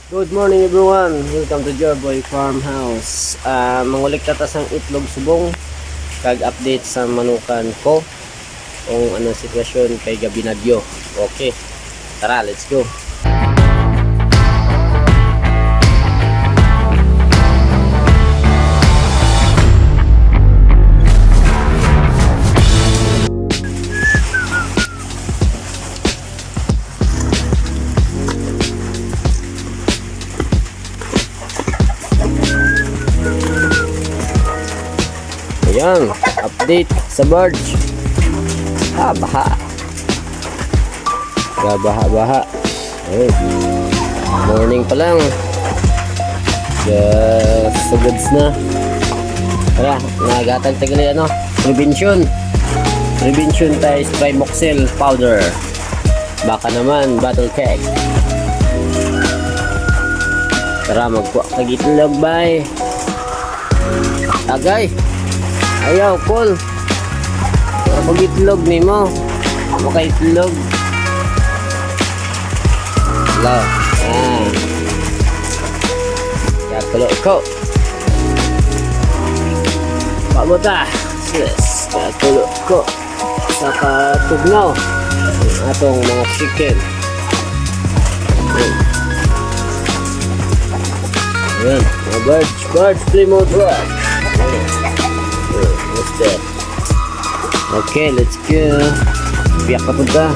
Good morning everyone, welcome to Joyboy Farmhouse. Mangulik tatas ang itlog subong kag update sa manukan ko kung anong sitwasyon kay Gabinagyo. Okay, tara, let's go. Ayan, update sa barge. Baha. Baha. Morning pa lang. Just so goods na. Tara, nagatag tagali Prevention tayo Primoxil powder. Baka naman battle cake. Tara, magkuha kagitlog bay. Agay. Ayaw, Col. Pag-itlog ni mo. Maka-itlog. Hello. Yakulo ko. Pabuta. Yes. Yakulo ko. Saka tugnaw. Atong mga chicken. Ayan. Mga birds. Plymouth Rock. What's that? Okay, let's go. Biyak ka punta.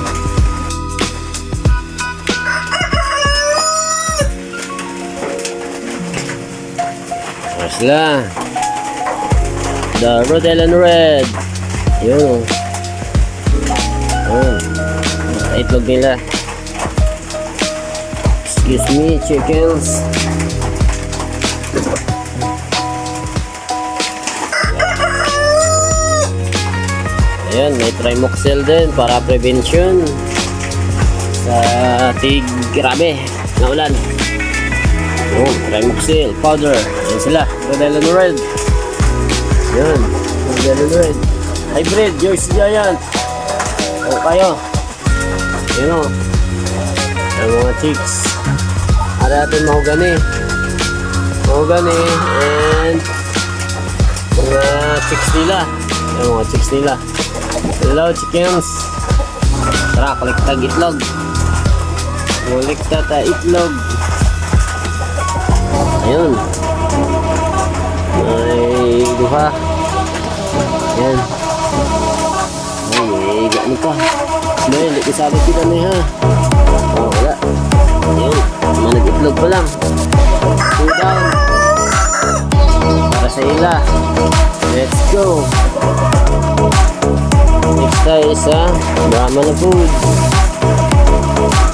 Masla. The Rhode Island Red. Yun. Itlog nila. Excuse me, chickens. Ayan, may Primoxil din para prevention sa grabe na ulan. Primoxil powder. Ayan sila, Rhode Island Red. Ayan, Rhode Island Red hybrid, Jersey Giant. Kayo ayan ang mga chicks. Ada natin mahogany and mga chicks nila. Ayan, mga chicks nila. Hello chickens. Tara, kaliktag itlog. Kulikta ta itlog. Ayun. May duha. Ayan. Ay, gani pa. May, hindi kasabit kita na ha. Wala. Ayun. Manag itlog pa lang. Cool down. Para sa ila. Let's go. Next tayo sa Brahma na food.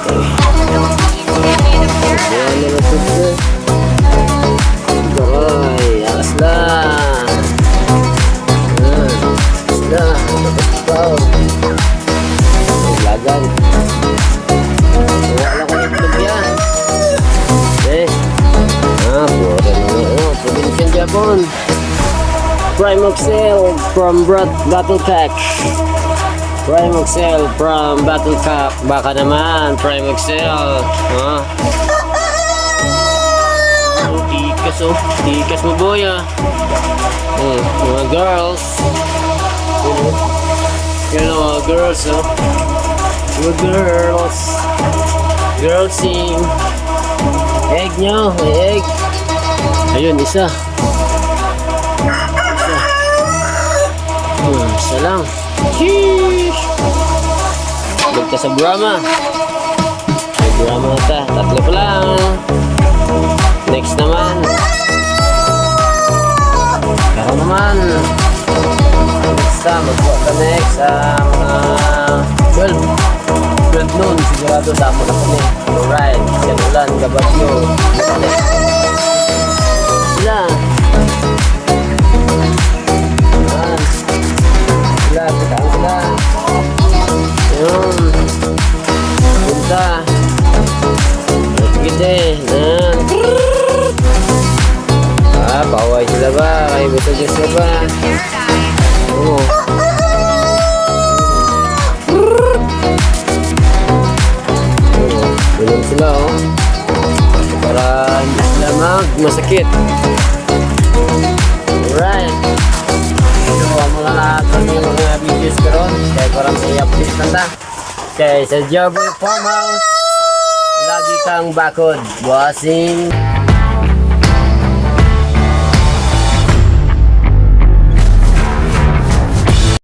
Okay. Brahma na food. Aray, alas lang. Alas lang. Tapos lagan. Wala ko itlog yan. Okay. Pura na. Provincial Japon. Primoxil from Battle Pack. Primoxil from Battle Pack. Baka naman Primoxil. Tikas mo boy mga girls. Mga girls Mga girls. Girls sing. Egg nyo. May egg. Ayun, isa lang. Sheesh. Bug ka sa Brahma. May Brahma ta. Tatlo pa lang. Next naman. Karo naman. Next time. Magbuha ka next. Mga 12 noon. Sigurado damo na kami. Alright. Siyang ulan. Gabagyo. Sila. Kitaan sila. Ayun. Punta. Gede. Paway sila ba? Ay, busog sila ba? Bilog sila para hindi sila masakit. Alright. So, ang mga lahat ng mga videos ko ron, kaya parang i-update na ta. Okay, sa Joboy Farmhouse, lagi kang bakod. Bossing.